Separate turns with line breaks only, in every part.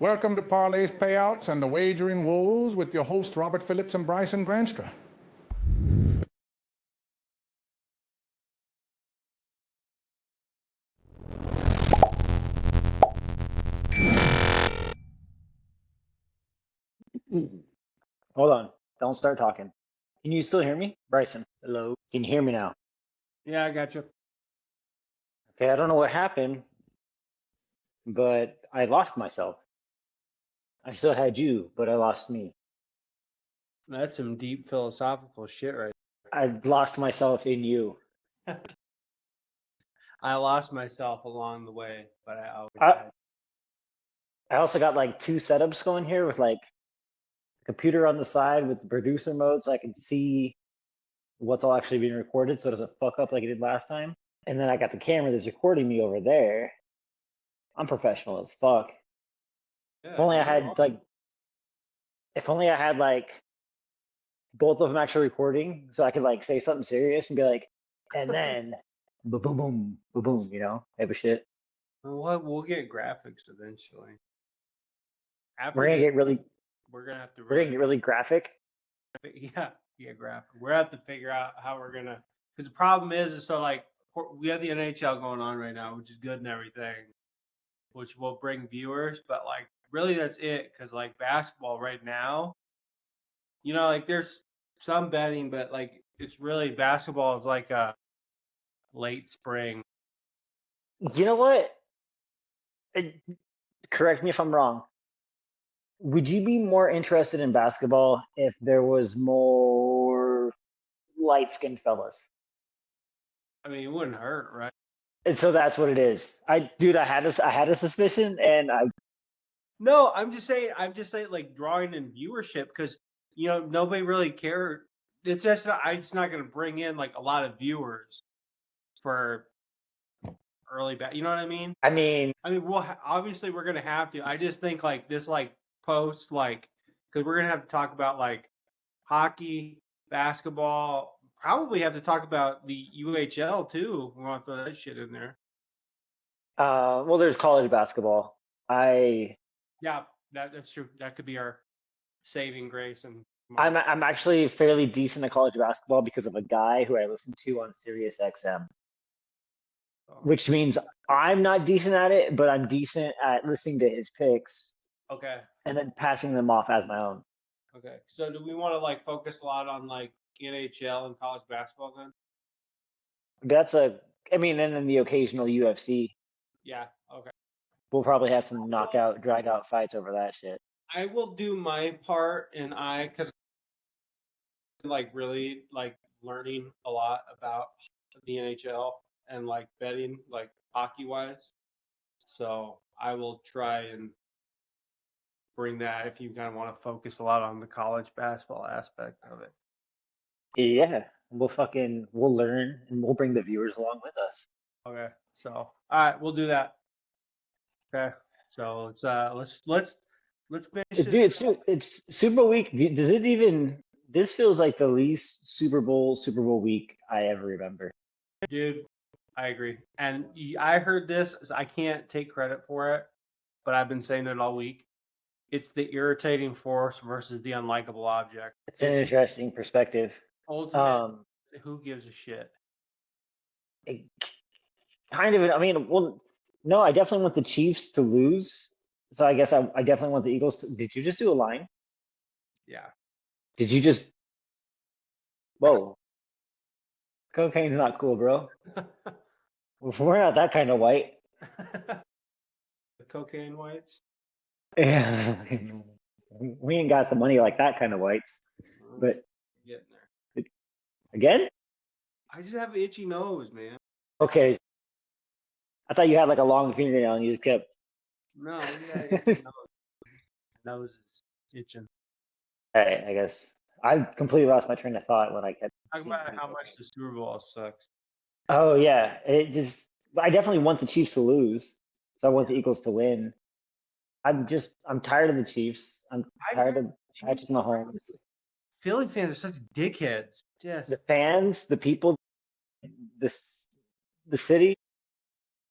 Welcome to Parlays, Payouts, and the Wagering Wolves with your hosts Robert Phillips and Bryson Granstra.
Hold on. Don't start talking. Can you still hear me? Bryson, hello. Can you hear me now?
Yeah, I got you.
Okay, I don't know what happened, but I lost myself. I still had you, but I lost me.
That's some deep philosophical shit right
I lost myself in you.
there. I lost myself along the way, but I always
I,
had.
I also got like two setups going here with like a computer on the side with the producer mode so I can see what's all actually being recorded so it doesn't fuck up like it did last time. And then I got the camera that's recording me over there. I'm professional as fuck.
Yeah,
If only I had
awesome.
if only I had like both of them actually recording so I could like say something serious and be like, and then boom, boom, boom, boom, boom, you know, type of shit.
We'll get graphics eventually.
We're gonna get really graphic.
Yeah, graphic. We're gonna have to figure out how we're gonna, because the problem is so like we have the NHL going on right now, which is good and everything, which will bring viewers, but like really that's it, because like basketball right now, like there's some betting, but like it's really basketball is like a late spring.
You know what? Correct me if I'm wrong. Would you be more interested in basketball if there was more light-skinned fellas?
I mean, it wouldn't hurt, right?
And so that's what it is. I had a suspicion, and
No, I'm just saying like drawing in viewership, because nobody really cared. It's just it's not going to bring in like a lot of viewers for early back. You know what I mean?
I mean,
Well, obviously we're going to have to. I just think like this, like post, like, because we're going to have to talk about like hockey, basketball. Probably have to talk about the UHL too. We want to throw that shit in there.
well, there's college basketball.
Yeah, that's true. That could be our saving grace. And
I'm actually fairly decent at college basketball because of a guy who I listen to on Sirius XM, which means I'm not decent at it, but I'm decent at listening to his picks.
Okay.
And then passing them off as my own.
Okay. So do we want to like focus a lot on like NHL and college basketball then?
And then the occasional UFC.
Yeah. Okay.
We'll probably have some drag out fights over that shit.
I will do my part, and because like really like learning a lot about the NHL and like betting, like hockey wise. So I will try and bring that if you kind of want to focus a lot on the college basketball aspect of it.
Yeah, we'll learn and we'll bring the viewers along with us.
Okay, so all right, we'll do that. Okay, so let's finish
this. Dude, it's Super Bowl week. Does it even? This feels like the least Super Bowl week I ever remember.
Dude, I agree. And I heard this. I can't take credit for it, but I've been saying it all week. It's the irritating force versus the unlikable object.
It's an interesting perspective.
Ultimate, who gives a shit?
Kind of. No, I definitely want the Chiefs to lose. So I guess I definitely want the Eagles to. Did you just do a line?
Yeah.
Did you just? Whoa. Cocaine's not cool, bro. We're not that kind of white.
The cocaine whites?
Yeah. We ain't got the money like that kind of whites. But
getting there.
Again?
I just have an itchy nose, man.
Okay. I thought you had like a long fingernail and you just kept.
No, yeah, nose. Nose is itching.
All right, I guess I completely lost my train of thought when I kept
talking about how much the Super Bowl sucks.
Oh yeah, I definitely want the Chiefs to lose, so I want the Eagles to win. I'm tired of the Chiefs. I'm tired of Patrick Mahomes.
Philly fans are such dickheads. Yes.
The fans, the people, the city,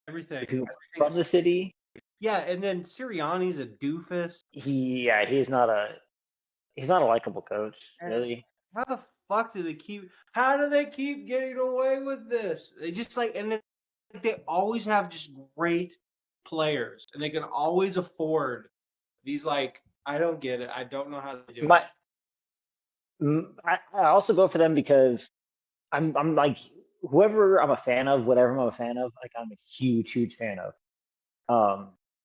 everything.
the people from the city.
Yeah, and then Sirianni's a doofus.
He's not a likable coach,
And
really.
how the fuck do they keep? How do they keep getting away with this? They just they always have just great players, and they can always afford these. Like, I don't get it. I don't know how they do it.
I also go for them because I'm like whoever I'm a fan of, whatever I'm a fan of, like I'm a huge fan of.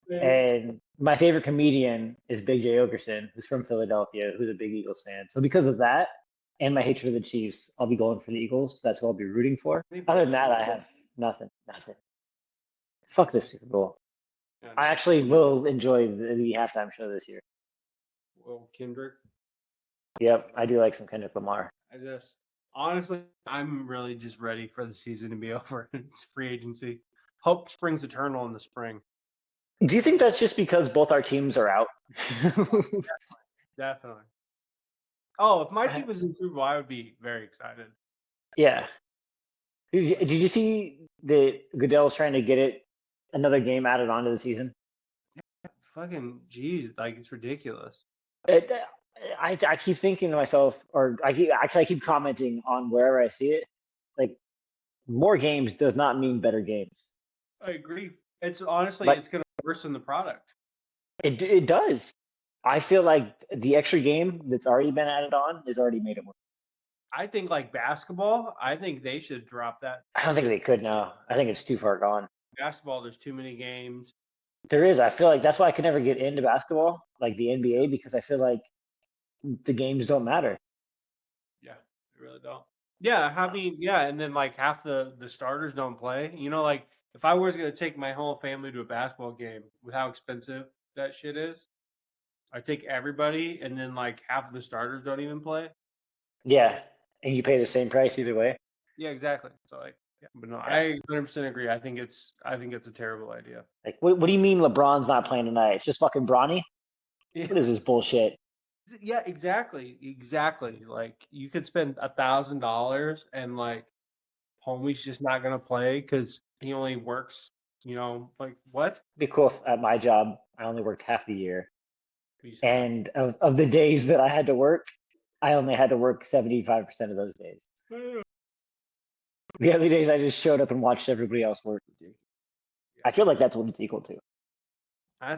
And my favorite comedian is Big J Okerson, who's from Philadelphia, who's a big Eagles fan. So because of that and my hatred of the Chiefs, I'll be going for the Eagles. That's what I'll be rooting for. Other than that, I have nothing. Fuck this Super Bowl.
Yeah,
I actually will enjoy the halftime show this year.
Well, Kendrick.
Yep, I do like some Kendrick Lamar.
Honestly, I'm really just ready for the season to be over. It's free agency. Hope springs eternal in the spring.
Do you think that's just because both our teams are out?
Definitely. Oh, if my team was in Super Bowl, I would be very excited.
Yeah. Did you see that Goodell's trying to get another game added onto the season?
Fucking jeez, like it's ridiculous.
I keep thinking to myself, or I keep commenting on wherever I see it. Like, more games does not mean better games.
I agree. It's honestly,
Like,
it's going to worsen the product.
it does. I feel like the extra game that's already been added on has already made it worse.
I think like basketball, I think they should drop that.
I don't think they could now. I think it's too far gone.
Basketball, there's too many games.
There is. I feel like that's why I could never get into basketball, like the NBA, because I feel like the games don't matter.
Yeah, they really don't. Yeah, I mean, yeah, and then like half the starters don't play. You know, like if I was going to take my whole family to a basketball game with how expensive that shit is, I take everybody, and then like half of the starters don't even play.
Yeah, and you pay the same price either way.
Yeah, exactly. So like, yeah. But no,
Yeah.
I 100% agree. I think it's a terrible idea.
Like, what do you mean LeBron's not playing tonight? It's just fucking Bronny?
Yeah.
What is this bullshit?
Yeah, exactly. Like you could spend $1,000 and like homie's just not gonna play because he only works, like what?
It'd be cool if at my job I only worked half the year. And of the days that I had to work, I only had to work 75% of those days. The other days I just showed up and watched everybody else work. I feel like that's what it's equal to.
I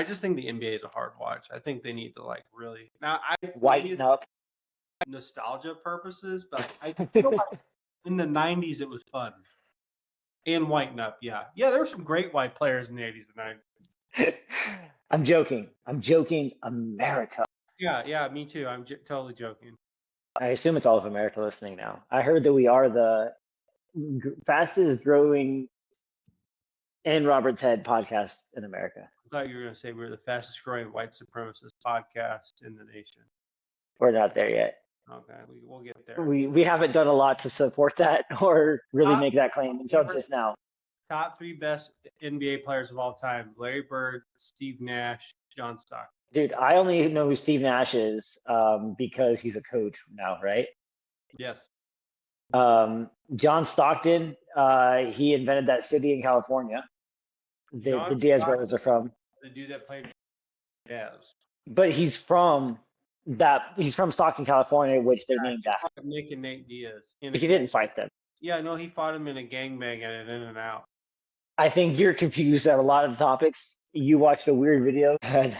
just think the NBA is a hard watch. I think they need to like really now.
Whiten up.
Nostalgia purposes, but I feel like in the '90s it was fun. And whiten up, yeah. There were some great white players in the '80s and '90s.
I'm joking. America.
Yeah, me too. I'm totally joking.
I assume it's all of America listening now. I heard that we are the fastest growing in Robert's Head podcast in America.
I thought you were going to say we're the fastest growing white supremacist podcast in the nation.
We're not there yet.
Okay, we'll get there.
We haven't done a lot to support that or really make that claim until just now.
Top 3 best NBA players of all time: Larry Bird, Steve Nash, John Stockton.
Dude, I only know who Steve Nash is because he's a coach now, right?
Yes.
John Stockton, he invented that city in California. The Diaz brothers are from.
The dude that played Diaz.
But he's from Stockton, California, which they're named after.
Nick and Nate Diaz.
He didn't fight them.
Yeah, no, he fought him in a gangbang at an In-N-Out.
I think you're confused at a lot of the topics. You watched a weird video and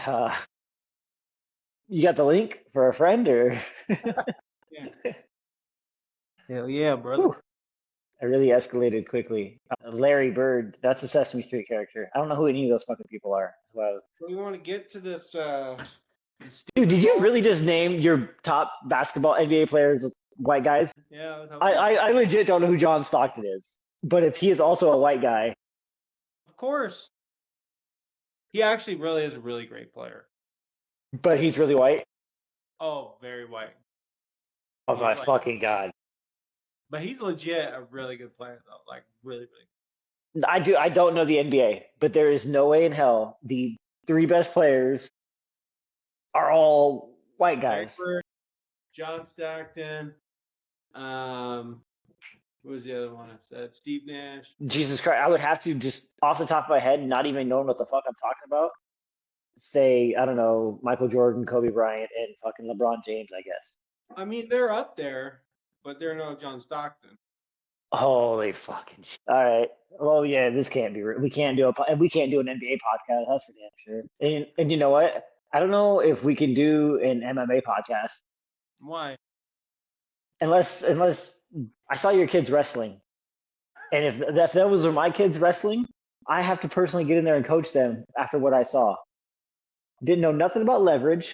you got the link for a friend or?
Yeah. Hell yeah, brother.
I really escalated quickly. Larry Bird, that's a Sesame Street character. I don't know who any of those fucking people are.
So you want to get to this?
Dude, did you really just name your top basketball NBA players white guys?
Yeah.
I legit don't know who John Stockton is. But if he is also a white guy.
Of course. He actually really is a really great player.
But he's really white?
Oh, very white.
Oh my fucking God.
But he's legit a really good player, though. Like, really, really
good. I don't know the NBA, but there is no way in hell the 3 best players are all white guys.
John Stockton, What was the other one I said? Steve Nash.
Jesus Christ, I would have to just off the top of my head, not even knowing what the fuck I'm talking about, say, I don't know, Michael Jordan, Kobe Bryant, and fucking LeBron James, I guess.
I mean, they're up there, but they're no John Stockton.
Holy fucking shit. All right. Well, yeah, this can't be we can't do we can't do an NBA podcast, that's for damn sure. And you know what? I don't know if we can do an MMA podcast
Why?
unless I saw your kids wrestling. And if those were my kids wrestling, I have to personally get in there and coach them after what I saw. Didn't know nothing about leverage.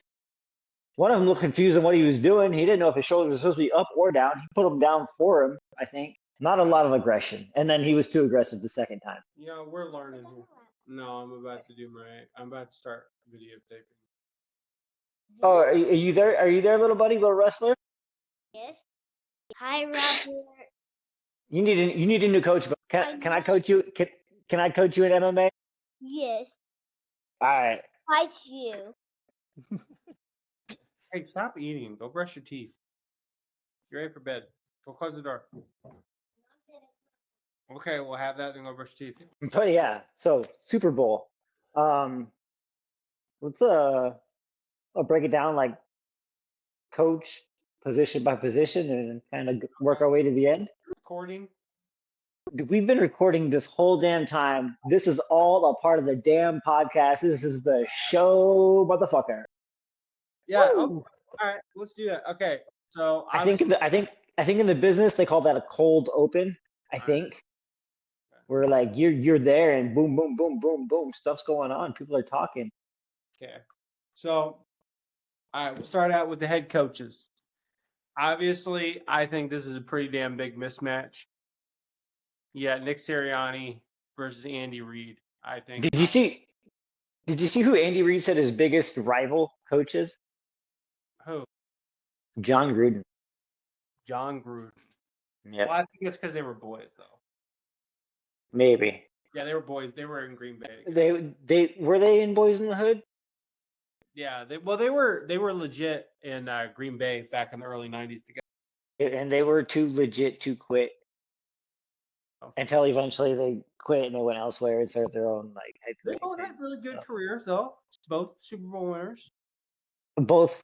One of them looked confused on what he was doing. He didn't know if his shoulders were supposed to be up or down. He put them down for him, I think. Not a lot of aggression. And then he was too aggressive the second time.
Yeah, we're learning here. No, I'm about to start videotaping.
Oh, are you there? Are you there, little buddy, little wrestler?
Yes. Hi, Robert.
You need a new coach. Can I coach you? Can I coach you in MMA?
Yes.
All right.
Fight you.
Hey, stop eating. Go brush your teeth. You're ready for bed. Go close the door. Okay, we'll have that and go brush your teeth.
But yeah, so Super Bowl. Let's I'll break it down like coach position by position and kind of work our way to the end.
Recording.
We've been recording this whole damn time. This is all a part of the damn podcast. This is the show, motherfucker.
Yeah.
Woo!
Oh, all right. Let's do that. Okay. So
I think in the business they call that a cold open. I think. Where like you're there and boom, boom, boom, boom, boom, stuff's going on. People are talking.
Okay. So, all right, we'll start out with the head coaches. Obviously, I think this is a pretty damn big mismatch. Yeah, Nick Sirianni versus Andy Reid. I think.
Did you see who Andy Reid said his biggest rival coach is?
Who?
John Gruden.
John Gruden.
Yeah,
Well, I think it's because they were boys, though.
maybe.
Yeah, they were boys. They were in Green Bay together.
They were they in Boys in the Hood?
Yeah, they were legit in Green Bay back in the early '90s together.
And they were too legit to quit until eventually they quit and they went elsewhere and started their own like head
They
coaching
both
thing
had really
and
good
stuff.
careers, though. Both Super Bowl winners.
Both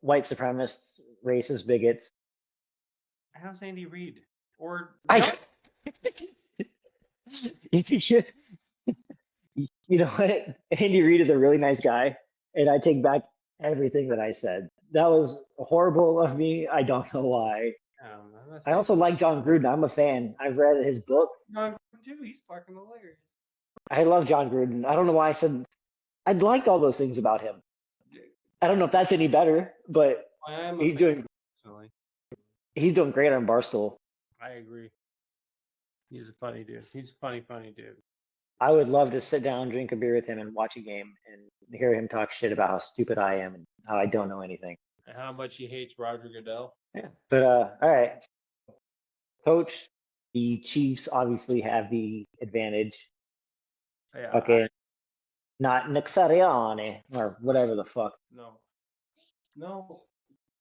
white supremacist, racist bigots.
How's Andy Reid? Or
You know what? Andy Reid is a really nice guy, and I take back everything that I said. That was horrible of me. I don't know why.
I don't know. That's
I also like John Gruden. I'm a fan. I've read his book.
John Gruden, too. He's fucking hilarious.
I love John Gruden. I don't know why I said I liked all those things about him. I don't know if that's any better, but
I'm
he's doing great on Barstool.
I agree. He's a funny dude. He's a funny dude.
I would love to sit down, drink a beer with him, and watch a game and hear him talk shit about how stupid I am and how I don't know anything.
And how much he hates Roger Goodell.
Yeah. But all right. Coach, the Chiefs obviously have the advantage.
Yeah.
Okay. Not Nick Sirianni or whatever the fuck.
No.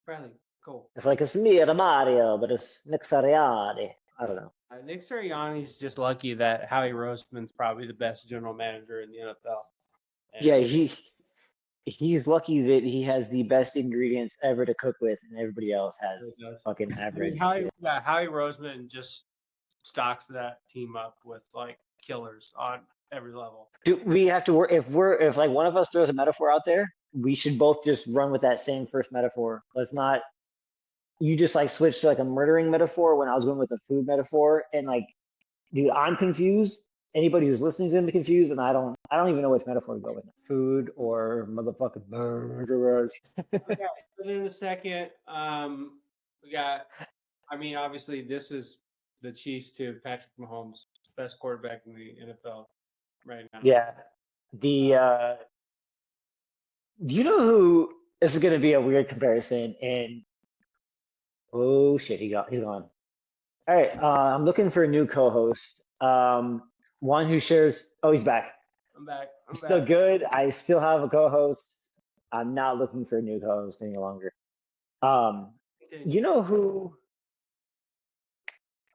Bradley, cool.
It's like it's me or Mario, but it's Nick Sirianni. I don't know.
Nick Sirianni's just lucky that Howie Roseman's probably the best general manager in the NFL. And
Yeah, he's lucky that he has the best ingredients ever to cook with, and everybody else has fucking average.
Howie Roseman just stocks that team up with like killers on every level.
Do we have to work if like one of us throws a metaphor out there, we should both just run with that same first metaphor. Let's not you just like switch to like a murdering metaphor when I was going with a food metaphor, and like, dude, I'm confused. Anybody who's listening is gonna be confused, and I don't even know which metaphor to go with. Food or motherfucking murderers.
Okay, so then the second, we got. I mean, obviously, this is the Chiefs to Patrick Mahomes, best quarterback in the NFL right now.
Yeah, you know who? This is gonna be a weird comparison, and oh shit, he's gone. All right, I'm looking for a new co-host. One who shares. Oh, he's back.
I'm back. I'm
Still
back.
good. I still have a co-host. I'm not looking for a new co-host any longer. You know who?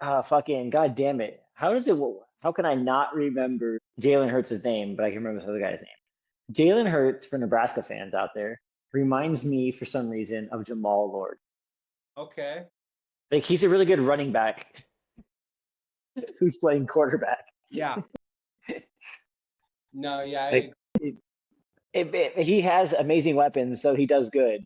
fucking god damn it. How can I not remember Jalen Hurts' name, but I can remember this other guy's name? Jalen Hurts, for Nebraska fans out there, reminds me for some reason of Jamal Lord.
Okay.
Like he's a really good running back who's playing quarterback.
Yeah. No, yeah.
Like he has amazing weapons, so he does good.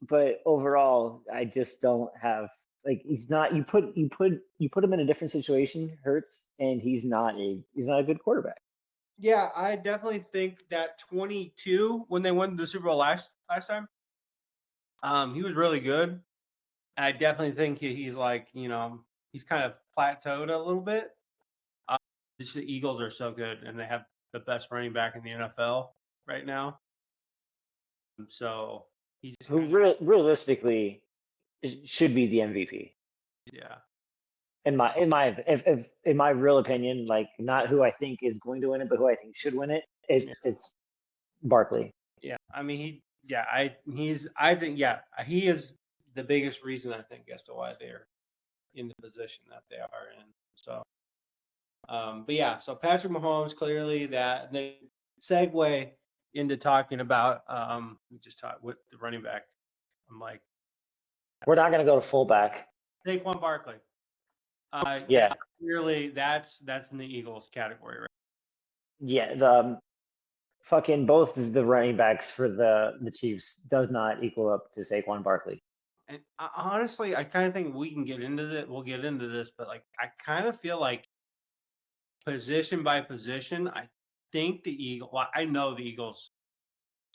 But overall, I just don't have like he's not. You put him in a different situation, Hurts, and he's not a good quarterback.
Yeah, I definitely think that 22 when they won the Super Bowl last time, he was really good. And I definitely think he's like, he's kind of plateaued a little bit. Just the Eagles are so good, and they have the best running back in the NFL right now. So he's just
Who realistically should be the MVP.
yeah.
In my real opinion, like not who I think is going to win it, but who I think should win it. It's Barkley.
Yeah, I mean I think he is the biggest reason I think as to why they're in the position that they are in. So, but yeah, so Patrick Mahomes clearly that they segue into talking about we just talked with the running back. I'm like
We're not going to go to fullback.
Saquon Barkley.
Yeah,
clearly that's in the Eagles category, right?
yeah. The fucking both of the running backs for the Chiefs does not equal up to Saquon Barkley.
And honestly, I kind of think we can get into that. We'll get into this, but like I kind of feel like position by position, I think the Eagles. Well, I know the Eagles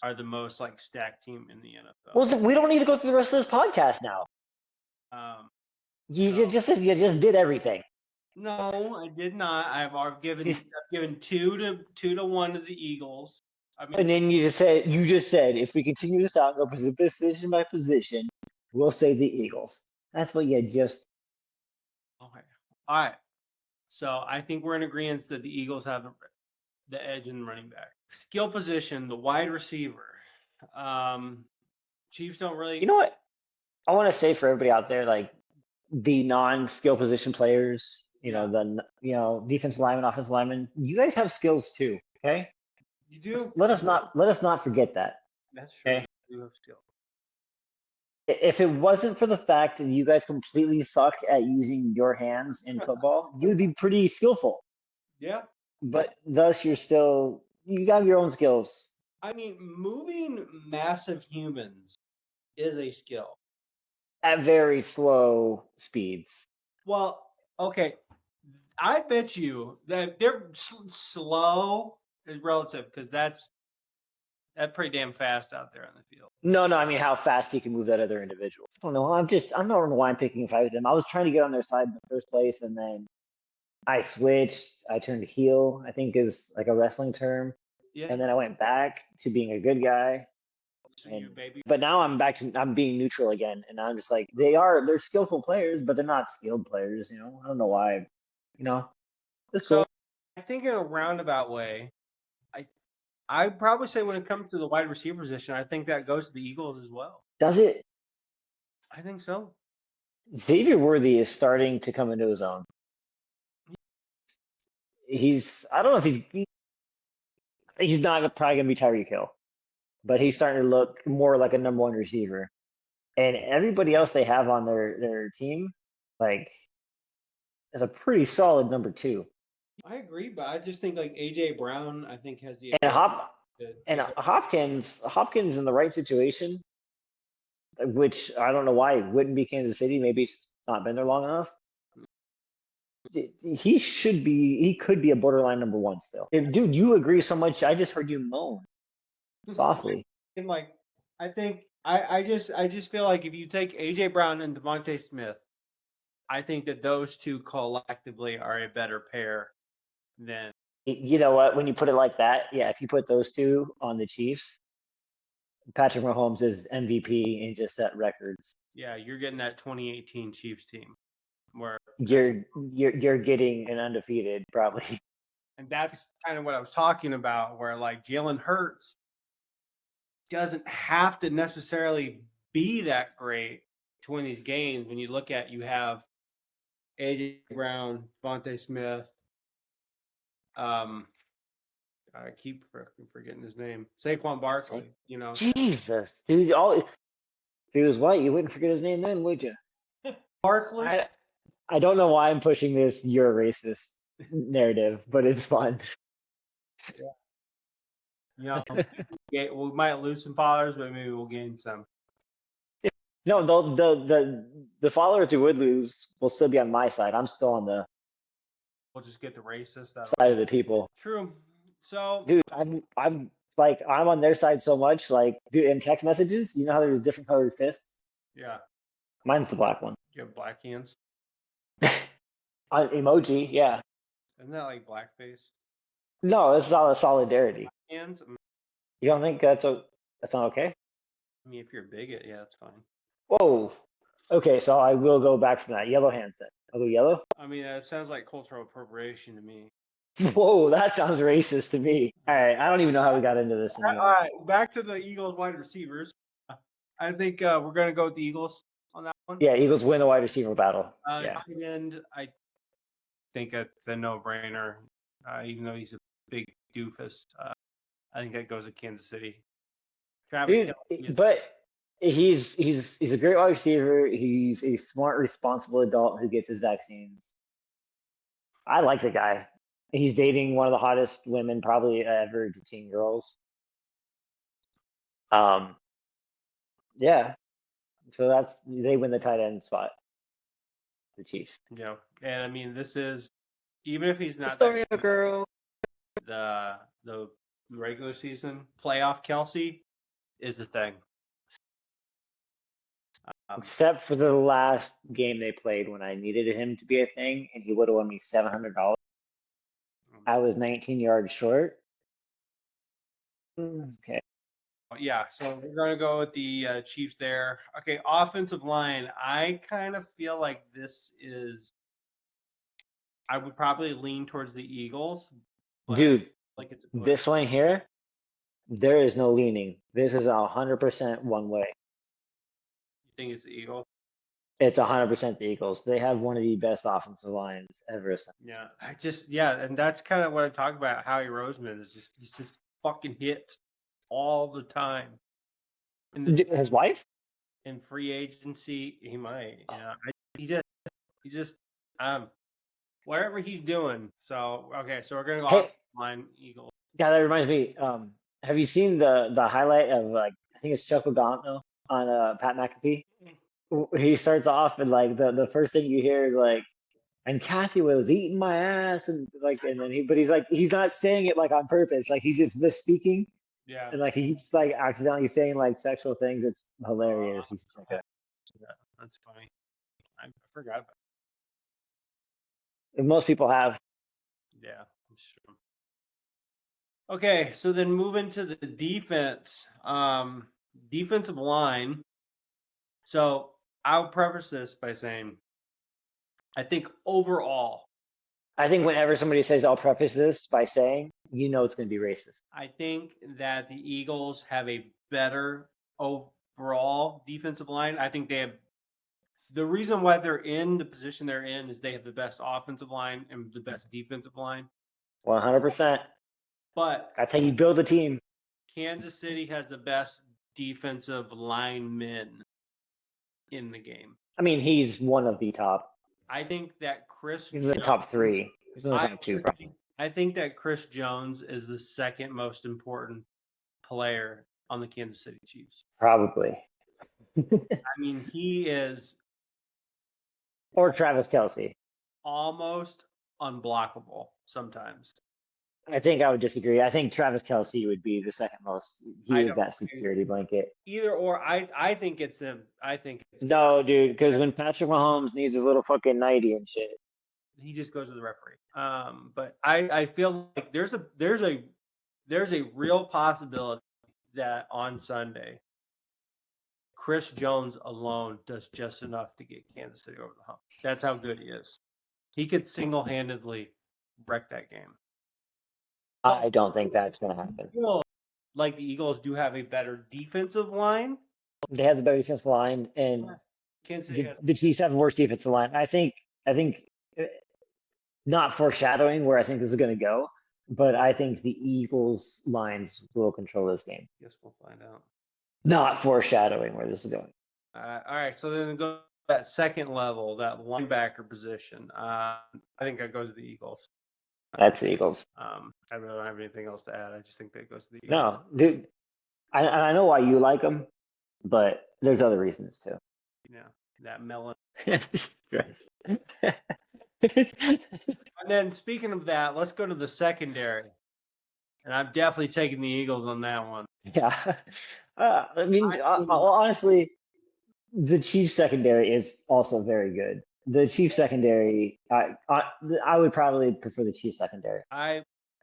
are the most like stacked team in the NFL.
Well, we don't need to go through the rest of this podcast now. You just did everything.
No, I did not. I've given 2 to 1 to the Eagles. I mean,
And then you just said if we continue this out, go position by position, we'll say the Eagles. That's what you just.
okay, all right. So I think we're in agreement that the Eagles have the edge in running back. Skill position, the wide receiver. Chiefs don't really.
You know what? I want to say for everybody out there, like the non-skill position players, defensive lineman, offensive lineman, you guys have skills too. Okay.
You do.
Let us not forget that.
That's true.
Okay?
You have skill.
If it wasn't for the fact that you guys completely suck at using your hands in football, you'd be pretty skillful.
Yeah.
But thus, you have your own skills.
I mean, moving massive humans is a skill
At very slow speeds.
Well, okay. I bet you that they're slow is relative because that's pretty damn fast out there on the field.
No, I mean how fast he can move that other individual. I don't know. I don't know why I'm picking a fight with him. I was trying to get on their side in the first place, and then I switched. I turned to heel, I think is like a wrestling term.
Yeah.
And then I went back to being a good guy. But now I'm being neutral again, and I'm just like they're skillful players, but they're not skilled players. I don't know why. It's cool.
So I think in a roundabout way, I'd probably say when it comes to the wide receiver position, I think that goes to the Eagles as well.
Does it?
I think so.
Xavier Worthy is starting to come into his own. I don't know if he's not probably going to be Tyreek Hill, but he's starting to look more like a number one receiver. And everybody else they have on their team, like, is a pretty solid number 2.
I agree, but I just think like AJ Brown, I think has the
Hopkins in the right situation, which I don't know why it wouldn't be Kansas City. Maybe it's not been there long enough. He could be a borderline number 1 still. Dude, you agree so much. I just heard you moan softly.
And like, I think I just feel like if you take AJ Brown and Devontae Smith, I think that those two collectively are a better pair than.
You know what? When you put it like that, yeah, if you put those two on the Chiefs, Patrick Mahomes is MVP and just set records.
Yeah, you're getting that 2018 Chiefs team where
you're getting an undefeated probably.
And that's kind of what I was talking about, where like Jalen Hurts doesn't have to necessarily be that great to win these games. When you look at, you have AJ Brown, Devontae Smith. I keep forgetting his name. Saquon Barkley. You know,
Jesus, dude. If he was white, you wouldn't forget his name then, would you?
Barkley.
I don't know why I'm pushing this "you're a racist" narrative, but it's fun.
You know, we might lose some followers, but maybe we'll gain some.
No, the followers who would lose will still be on my side. I'm still on the
We'll just get the racist
side of the people.
True. So,
Dude, I'm on their side so much. Like, dude, in text messages, you know how there's different colored fists?
yeah,
Mine's the black one.
you have black hands.
Emoji, yeah.
Isn't that like blackface?
No, this is all a solidarity.
Hands.
You don't think that's not okay?
I mean, if you're a bigot, yeah, that's fine.
Whoa. Okay, so I will go back from that. Yellow hand set. I'll go yellow.
I mean, it sounds like cultural appropriation to me.
Whoa, that sounds racist to me. All right, I don't even know how we got into this
All
anymore.
right, back to the Eagles wide receivers. I think we're going to go with the Eagles on that one.
Yeah, Eagles win the wide receiver battle. Yeah.
Tight end, I think it's a no-brainer. Even though he's a big doofus, I think that goes to Kansas City. Travis
Dude,
Kelce is-
but he's a great wide receiver. He's a smart, responsible adult who gets his vaccines. I like the guy. He's dating one of the hottest women probably ever to teen girls. Yeah. So they win the tight end spot. The Chiefs.
you know, and I mean, this is even if he's not
Story
that
of a girl.
the regular season playoff Kelsey is the thing.
Except for the last game they played when I needed him to be a thing, and he would have won me $700. I was 19 yards short. Okay.
Yeah, so we're gonna go with the Chiefs there. Okay, offensive line. I kind of feel like this is. I would probably lean towards the Eagles. But
Dude,
like it's a push.
this one here, there is no leaning. This is 100% one way.
You think it's the Eagles?
It's 100% the Eagles. They have one of the best offensive lines ever.
Yeah, and that's kind of what I talk about. Howie Roseman is he's just fucking hits all the time.
His wife?
In free agency, he might. Yeah, he just whatever he's doing. So okay, so we're gonna go off line Eagles.
Yeah, that reminds me. Have you seen the highlight of I think it's Chuck Pagano on Pat McAfee? He starts off and the first thing you hear is and Kathy was eating my ass and then he's not saying it on purpose, he's just misspeaking.
Yeah.
And he keeps accidentally saying sexual things. It's hilarious.
Yeah, that's funny. I forgot about
it. Most people have.
Yeah, that's true. Okay, so then moving to the defense, defensive line. So I'll preface this by saying, I think overall,
I think whenever somebody says, I'll preface this by saying, it's going to be racist.
I think that the Eagles have a better overall defensive line. I think they have the reason why they're in the position they're in is they have the best offensive line and the best defensive line.
100%.
But
that's how you build a team.
Kansas City has the best defensive linemen in the game.
I mean, he's one of the top.
I think that Chris.
He's in the top three. He's in the top two.
I think that Chris Jones is the second most important player on the Kansas City Chiefs.
Probably.
I mean, he is.
Or Travis Kelce.
Almost unblockable sometimes.
I think I would disagree. I think Travis Kelce would be the second most. He is that security blanket.
Either or, I think it's him. I think it's
no, dude, because when Patrick Mahomes needs his little fucking 90 and shit,
he just goes to the referee. But I feel like there's a real possibility that on Sunday, Chris Jones alone does just enough to get Kansas City over the hump. That's how good he is. He could single-handedly wreck that game.
I don't think that's going to happen.
Like the Eagles do have a better defensive line.
They have the better defensive line, and the Chiefs have a worse defensive line. I think I think not foreshadowing where I think this is going to go, but I think the Eagles lines will control this game.
Guess we'll find out.
Not foreshadowing where this is going.
All right, so then go that second level, that linebacker position. I think that goes to the Eagles.
That's the Eagles.
I really don't have anything else to add. I just think that goes to the Eagles.
No, dude, I know why you like them, but there's other reasons too.
Yeah, that melon.
Christ.
And then speaking of that, let's go to the secondary. And I'm definitely taking the Eagles on that one.
Yeah. I mean, honestly, the Chiefs secondary is also very good. The Chiefs secondary, I would probably prefer the Chiefs secondary.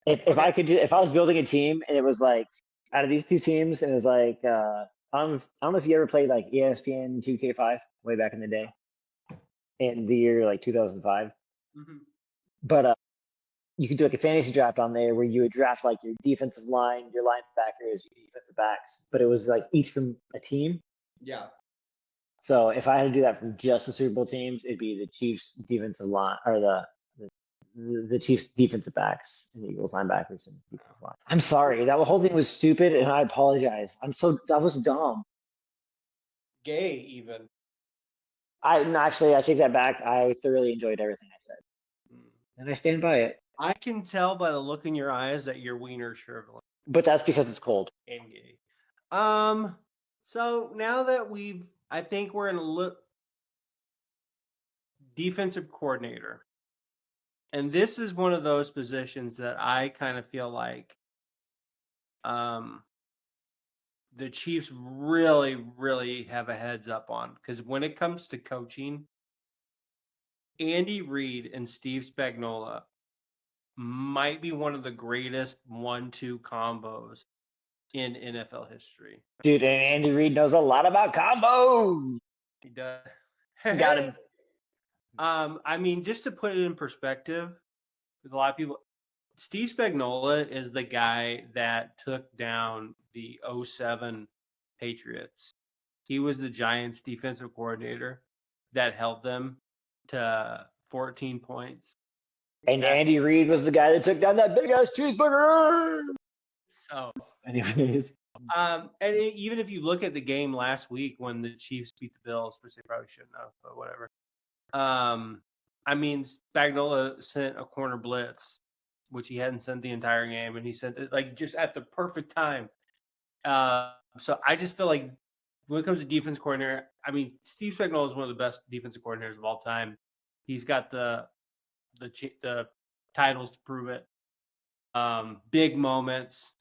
If I was building a team and it was like out of these two teams and it was like I don't know if you ever played like ESPN 2K5 way back in the day, in the year like 2005.
Mm-hmm.
But you could do like a fantasy draft on there where you would draft like your defensive line, your linebackers, your defensive backs, but it was like each from a team.
Yeah.
So if I had to do that for just the Super Bowl teams, it'd be the Chiefs defensive line or the Chiefs defensive backs and the Eagles linebackers and defensive line. I'm sorry, that whole thing was stupid, and I apologize. That was dumb.
Gay even.
I take that back. I thoroughly enjoyed everything I said, and I stand by it.
I can tell by the look in your eyes that your wiener's shriveling.
But that's because it's cold.
And gay. So now that I think we're in a look defensive coordinator. And this is one of those positions that I kind of feel like the Chiefs really, really have a heads up on. Because when it comes to coaching, Andy Reid and Steve Spagnuolo might be one of the greatest 1-2 combos in NFL history.
Dude, and Andy Reid knows a lot about combos.
He does.
Got him.
I mean, just to put it in perspective, with a lot of people, Steve Spagnuolo is the guy that took down the 07 Patriots. He was the Giants defensive coordinator that held them to 14 points.
And Andy Reid was the guy that took down that big ass cheeseburger.
So,
anyways,
even if you look at the game last week when the Chiefs beat the Bills, which they probably shouldn't have, but whatever. I mean, Spagnuolo sent a corner blitz, which he hadn't sent the entire game, and he sent it like just at the perfect time. So I just feel like when it comes to defense coordinator, I mean, Steve Spagnuolo is one of the best defensive coordinators of all time. He's got the titles to prove it. Big moments.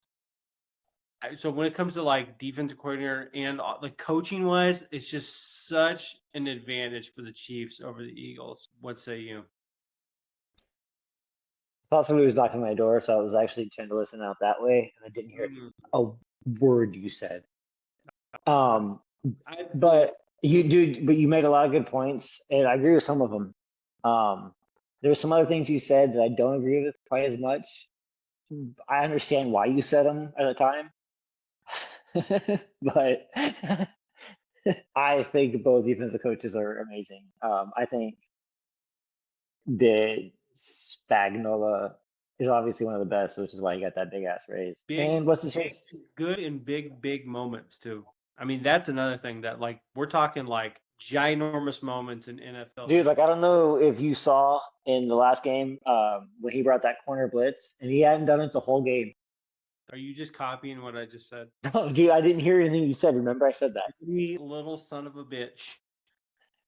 So when it comes to like defensive coordinator and like coaching wise, it's just such an advantage for the Chiefs over the Eagles. What say you?
I thought somebody was knocking on my door, so I was actually trying to listen out that way, and I didn't hear a word you said. But you made a lot of good points, and I agree with some of them. There's some other things you said that I don't agree with quite as much. I understand why you said them at a time. But I think both defensive coaches are amazing. I think that Spagnuolo is obviously one of the best, which is why he got that big ass raise. And what's his face?
Good in big moments too. I mean, that's another thing that like we're talking like ginormous moments in NFL.
Dude, like I don't know if you saw in the last game when he brought that corner blitz, and he hadn't done it the whole game.
Are you just copying what I just said?
No, dude, I didn't hear anything you said. Remember, I said that.
You little son of a bitch.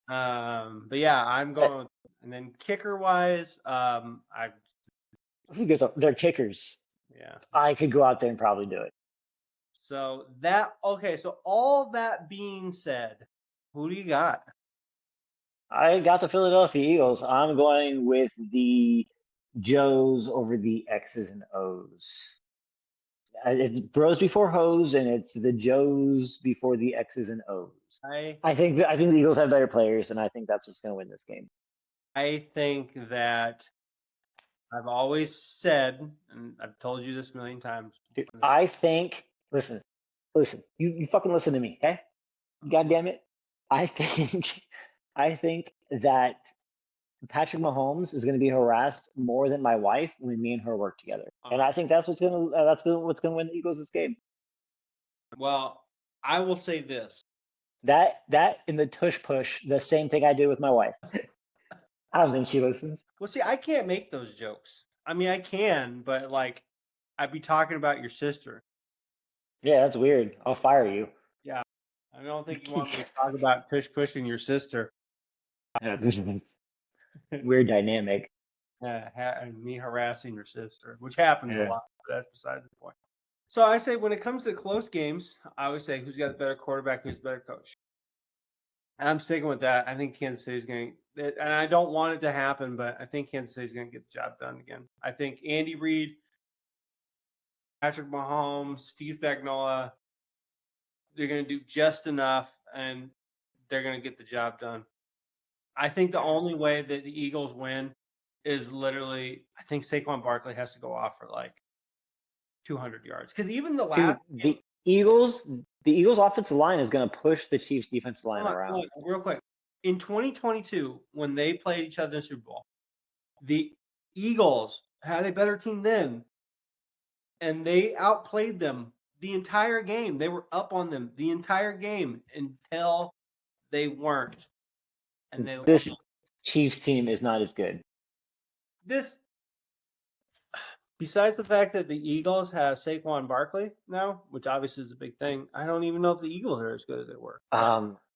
But yeah, I'm going. And then kicker wise,
Who goes up? They're kickers.
Yeah,
I could go out there and probably do it.
So So all that being said, who do you got?
I got the Philadelphia Eagles. I'm going with the Joes over the X's and O's. It's bros before hoes, and it's the Joes before the X's and O's. I think the Eagles have better players, and I think that's what's going to win this game.
I think that I've always said, and I've told you this a million times.
Dude, I think. Listen. You fucking listen to me, okay? God damn it. I think that Patrick Mahomes is going to be harassed more than my wife when me and her work together, and I think that's what's going to win the Eagles this game.
Well, I will say this.
That and the tush push, the same thing I did with my wife. I don't think she listens.
Well, see, I can't make those jokes. I mean, I can, but like, I'd be talking about your sister.
Yeah, that's weird. I'll fire you.
Yeah, I don't think you want me to talk about tush pushing your sister.
Weird dynamic.
And me harassing your sister, which happens
Yeah.
a lot. But that's besides the point. So I say when it comes to close games, I always say who's got a better quarterback, who's a better coach. And I'm sticking with that. I think Kansas City's going to, and I don't want it to happen, but I think Kansas City's going to get the job done again. I think Andy Reid, Patrick Mahomes, Steve Spagnuolo, they're going to do just enough, and they're going to get the job done. I think the only way that the Eagles win is literally, I think Saquon Barkley has to go off for like 200 yards. Because even the last
Dude, the Eagles offensive line is going to push the Chiefs defensive line around.
Real quick. In 2022, when they played each other in the Super Bowl, the Eagles had a better team then, and they outplayed them the entire game. They were up on them the entire game until they weren't. And
This Chiefs team is not as good.
Besides the fact that the Eagles have Saquon Barkley now, which obviously is a big thing, I don't even know if the Eagles are as good as they were.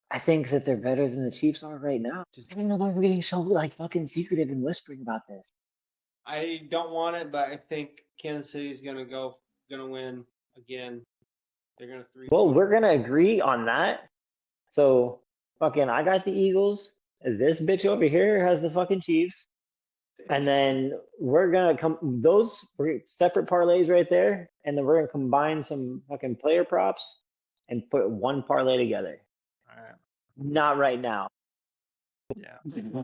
I think that they're better than the Chiefs are right now. I don't know why we're getting so like fucking secretive and whispering about this.
I don't want it, but I think Kansas City's gonna win again. They're gonna 3.
Well, we're gonna agree on that. So fucking, I got the Eagles. This bitch over here has the fucking Chiefs. And then we're gonna separate parlays right there, and then we're gonna combine some fucking player props and put one parlay together.
All right.
Not right now.
Yeah.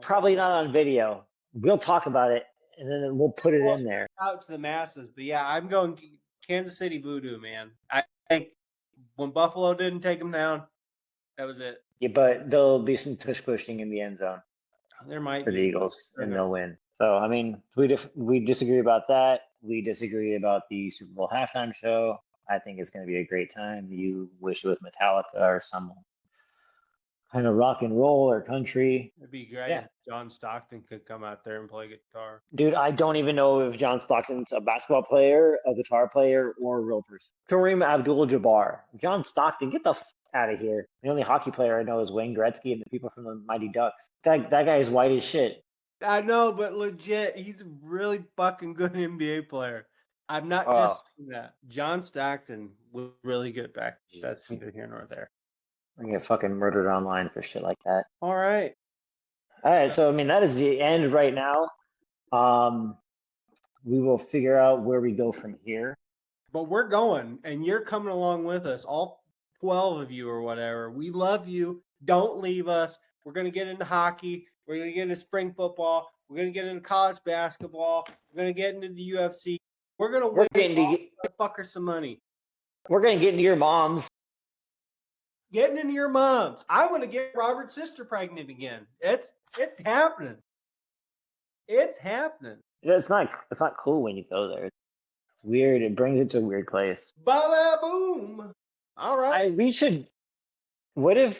Probably not on video. We'll talk about it, and then we'll put it in there.
Out to the masses, but yeah, I'm going Kansas City voodoo, man. I think when Buffalo didn't take them down, that was it.
Yeah, but there'll be some tush pushing in the end zone.
There might
for
be
the Eagles, and they'll win. So, I mean, we disagree about that. We disagree about the Super Bowl halftime show. I think it's going to be a great time. You wish it was Metallica or some kind of rock and roll or country.
It'd be great if John Stockton could come out there and play guitar.
Dude, I don't even know if John Stockton's a basketball player, a guitar player, or a real person. Kareem Abdul-Jabbar. John Stockton, get the out of here. The only hockey player I know is Wayne Gretzky and the people from the Mighty Ducks. That guy is white as shit.
I know, but legit, he's a really fucking good NBA player. I'm not just saying that. John Stockton was really good back. That's neither here nor there.
I'm gonna get fucking murdered online for shit like that.
All right.
So I mean, that is the end right now. We will figure out where we go from here.
But we're going, and you're coming along with us, all 12 of you or whatever. We love you. Don't leave us. We're going to get into hockey. We're going to get into spring football. We're going to get into college basketball. We're going to get into the UFC. We're going to win the fucker some money.
We're going to get into your moms.
Getting into your moms. I want to get Robert's sister pregnant again. It's happening. It's happening.
It's not cool when you go there. It's weird. It brings it to a weird place.
Bada boom. All right.
What if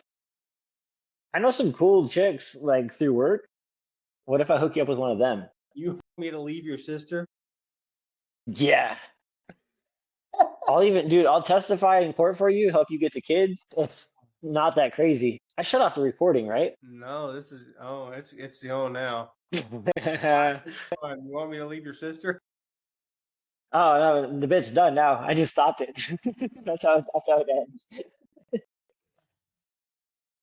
I know some cool chicks like through work? What if I hook you up with one of them?
You want me to leave your sister?
Yeah. I'll testify in court for you, help you get the kids. It's not that crazy. I shut off the recording, right?
No, it's the now. You want me to leave your sister?
Oh no, the bit's done now. I just stopped it. That's how it ends.